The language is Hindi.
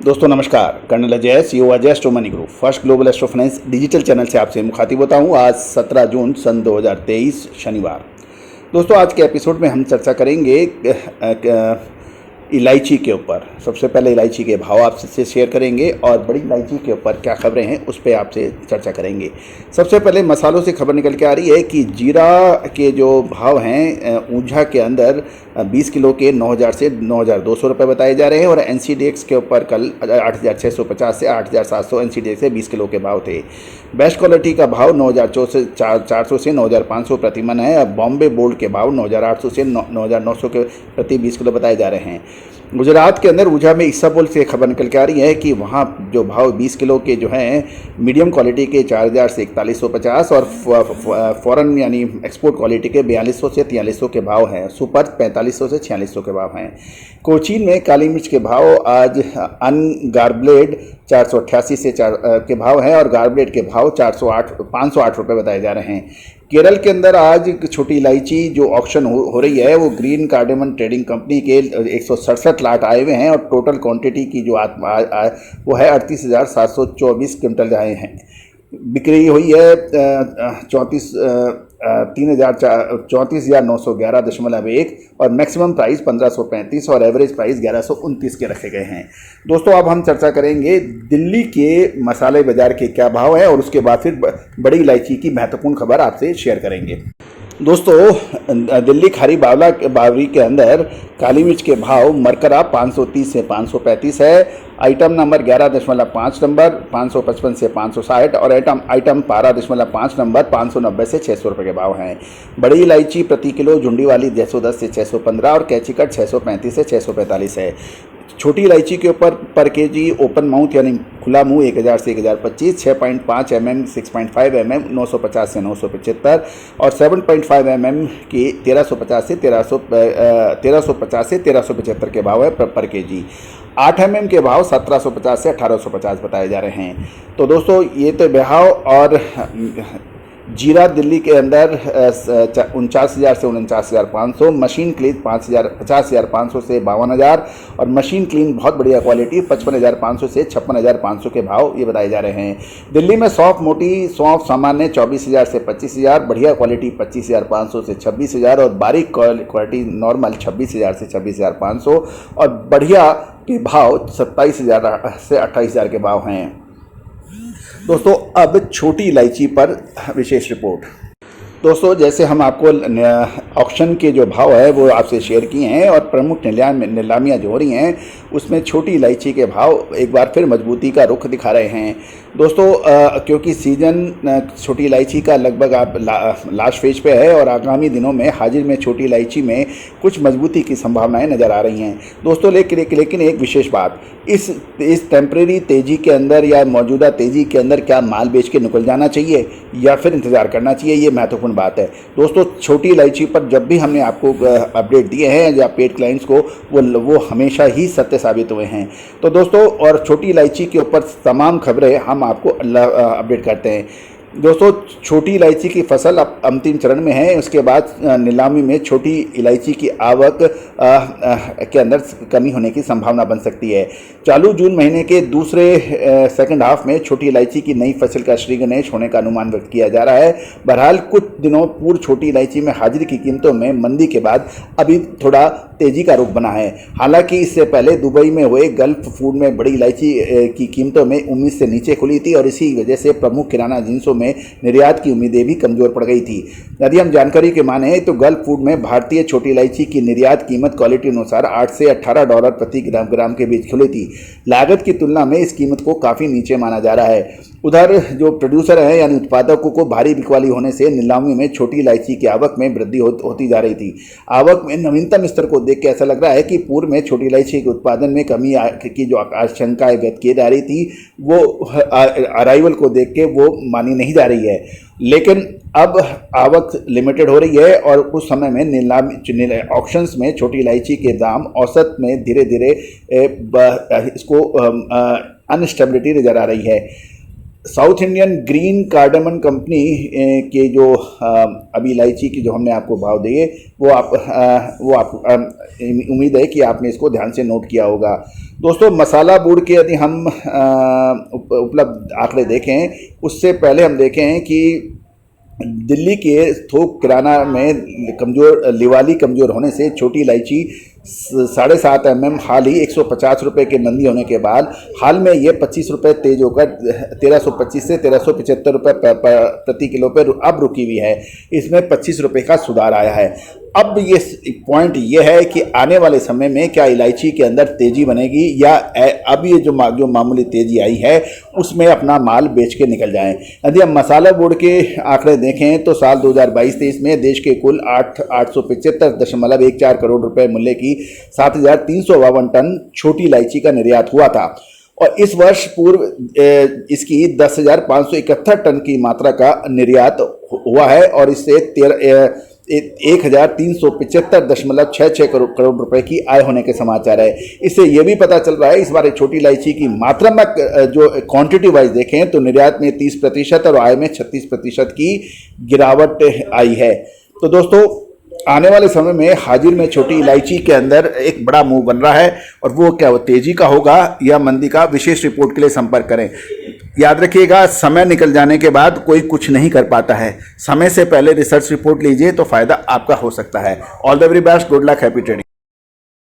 दोस्तों नमस्कार, colonel Ajay CO Ajay astro money group first global astro finance digital channel से आपसे मुखातिब होता हूं। आज 17 जून सन 2023 शनिवार। दोस्तों आज के एपिसोड में हम चर्चा करेंगे इलायची के ऊपर। सबसे पहले इलायची के भाव आपसे शेयर करेंगे और बड़ी इलायची के ऊपर क्या खबरें हैं उस पर आपसे चर्चा करेंगे। सबसे पहले मसालों से खबर निकल के आ रही है कि जीरा के जो भाव हैं ऊंझा के अंदर 20 किलो के 9,000 से 9,200 रुपये बताए जा रहे हैं और एनसीडीएक्स के ऊपर कल 8,650 से 8,700 एनसीडीएक्स से 20 किलो के भाव थे। बेस्ट क्वालिटी का भाव 9,400 से 9,500 प्रति मन है। बॉम्बे बोल्ड के भाव 9,800 से 9,900 के प्रति 20 किलो बताए जा रहे हैं। गुजरात के अंदर ऊंझा में ईसापुल से खबर निकल के आ रही है कि वहाँ जो भाव 20 किलो के जो हैं मीडियम क्वालिटी के 4,000 से 4,150 और फॉरेन यानी एक्सपोर्ट क्वालिटी के 4,200 से 4,300 के भाव हैं। सुपर 4,500 से 4,600 के भाव हैं। कोचीन में काली मिर्च के भाव आज अनगार्बलेड 488 से 4 के भाव हैं और गार्बलेड के भाव 508 रुपये बताए जा रहे हैं। केरल के अंदर आज छोटी इलायची जो ऑक्शन हो रही है वो ग्रीन कार्डेमन ट्रेडिंग कंपनी के 167 लाट आए हुए हैं और टोटल क्वांटिटी की जो वो है 38,724 क्विंटल आए हैं। बिक्री हुई है 34,911.1 और मैक्सिमम प्राइस 1,535 और एवरेज प्राइस 1,129 के रखे गए हैं। दोस्तों अब हम चर्चा करेंगे दिल्ली के मसाले बाजार के क्या भाव है और उसके बाद फिर बड़ी इलायची की महत्वपूर्ण खबर आपसे शेयर करेंगे। दोस्तों दिल्ली खारी बावरी के अंदर काली मिर्च के भाव मरकरा 530 से 535 है। आइटम नंबर 11.5 नंबर 555 से 560 और आइटम 12.5 नंबर 590 से 600 रुपये के भाव हैं। बड़ी इलायची प्रति किलो झुंडी वाली 610 से 615 और कैचीकट 635 से 645 है। छोटी इलायची के ऊपर पर केजी ओपन माउथ यानी खुला मुंह 1,000 से 1,025, 6.5 mm 6.5 mm 950 से 975 और 7.5 mm की 1,350 से 1,375 के भाव है पर केजी। 8 mm के भाव 1,750 से 1,850 बताए जा रहे हैं। तो दोस्तों ये तो भाव और जीरा दिल्ली के अंदर 49,000 से 49,500, मशीन क्लीन 50,500 से 52,000 और मशीन क्लीन बहुत बढ़िया क्वालिटी 55,500 से 56,500 के भाव ये बताए जा रहे हैं। दिल्ली में सौंफ मोटी सौंफ सामान्य 24,000 से 25,000, बढ़िया क्वालिटी 25,500 से 26,000 और बारीक क्वालिटी नॉर्मल 26,000 से 26,500 और बढ़िया के भाव 27,000 से 28,000 के भाव हैं। दोस्तों अब छोटी इलायची पर विशेष रिपोर्ट। दोस्तों जैसे हम आपको ऑक्शन के जो भाव है वो आपसे शेयर किए हैं और प्रमुख नीलामियाँ जो हो रही हैं उसमें छोटी इलायची के भाव एक बार फिर मजबूती का रुख दिखा रहे हैं। दोस्तों क्योंकि सीज़न छोटी इलायची का लगभग आप लास्ट फेज पे है और आगामी दिनों में हाजिर में छोटी इलायची में कुछ मजबूती की संभावनाएं नज़र आ रही हैं। दोस्तों लेकिन एक विशेष बात, इस टेम्परेरी तेज़ी के अंदर या मौजूदा तेज़ी के अंदर क्या माल बेच के निकल जाना चाहिए या फिर इंतज़ार करना चाहिए, ये महत्वपूर्ण बात है। दोस्तों छोटी इलायची पर जब भी हमने आपको अपडेट दिए हैं या पेड क्लाइंट्स को वो हमेशा ही सत्य साबित हुए हैं। तो दोस्तों और छोटी इलायची के ऊपर तमाम खबरें हम आपको अपडेट करते हैं। दोस्तों छोटी इलायची की फसल अब अंतिम चरण में है। उसके बाद नीलामी में छोटी इलायची की आवक के अंदर कमी होने की संभावना बन सकती है। चालू जून महीने के दूसरे सेकंड हाफ में छोटी इलायची की नई फसल का श्री गणेश होने का अनुमान व्यक्त किया जा रहा है। बहरहाल कुछ दिनों पूर्व छोटी इलायची में हाजिरी की कीमतों में मंदी के बाद अभी थोड़ा तेजी का रुख बना है। हालांकि इससे पहले दुबई में हुए गल्फ फूड में बड़ी इलायची की कीमतों में उम्मीद से नीचे खुली थी और इसी वजह से प्रमुख किराना जिन्सों में निर्यात की उम्मीदें भी कमजोर पड़ गई थी। यदि हम जानकारी के माने तो गल्फ फूड में भारतीय छोटी इलायची की निर्यात कीमत क्वालिटी अनुसार 8 से $18 प्रति ग्राम के बीच खुली थी। लागत की तुलना में इस कीमत को काफ़ी नीचे माना जा रहा है। उधर जो प्रोड्यूसर है यानी उत्पादकों को भारी बिकवाली होने से नीलामी में छोटी इलायची की आवक में वृद्धि होती जा रही थी। आवक में नवीनतम स्तर को देख के ऐसा लग रहा है कि पूर्व में छोटी इलायची के उत्पादन में कमी की जो आशंकाएं व्यक्त की जा रही थी वो अराइवल को देख के वो मानी नहीं जा रही है। लेकिन अब आवक लिमिटेड हो रही है और कुछ समय में नीलामी ऑक्शंस में छोटी इलायची के दाम औसत में धीरे धीरे इसको अनस्टेबिलिटी नज़र आ रही है। साउथ इंडियन ग्रीन कार्डामन कंपनी के जो अभी इलायची की जो हमने आपको भाव दिए वो आप उम्मीद है कि आपने इसको ध्यान से नोट किया होगा। दोस्तों, मसाला बोर्ड के यदि हम उपलब्ध आंकड़े देखें, उससे पहले हम देखें कि दिल्ली के थोक किराना में लिवाली कमज़ोर होने से छोटी इलायची 7.5 mm हाल ही 150 रुपये की मंदी होने के बाद हाल में ये 25 रुपये तेज होकर 1325 से 1375 रुपये प्रति किलो पर अब रुकी हुई है। इसमें 25 रुपये का सुधार आया है। अब ये पॉइंट ये है कि आने वाले समय में क्या इलायची के अंदर तेज़ी बनेगी या अब ये जो मामूली तेज़ी आई है उसमें अपना माल बेच के निकल जाएं। यदि हम मसाला बोर्ड के आंकड़े देखें तो साल 2022-23 में देश के कुल 875.14 करोड़ रुपए मूल्य की 7,352 टन छोटी इलायची का निर्यात हुआ था और इस वर्ष पूर्व इसकी 10,571 टन की मात्रा का निर्यात हुआ है और इससे 1,375.66 करोड़ रुपए की आय होने के समाचार है। इससे यह भी पता चल रहा है इस बार छोटी इलायची की मात्रात्मक जो क्वांटिटी वाइज देखें तो निर्यात में 30% और आय में 36% की गिरावट आई है। तो दोस्तों, आने वाले समय में हाजिर में छोटी इलायची के अंदर एक बड़ा मूव बन रहा है और वो क्या, वो तेजी का होगा या मंदी का? विशेष रिपोर्ट के लिए संपर्क करें। याद रखिएगा, समय निकल जाने के बाद कोई कुछ नहीं कर पाता है। समय से पहले रिसर्च रिपोर्ट लीजिए तो फायदा आपका हो सकता है। All the very best, good luck, happy trading.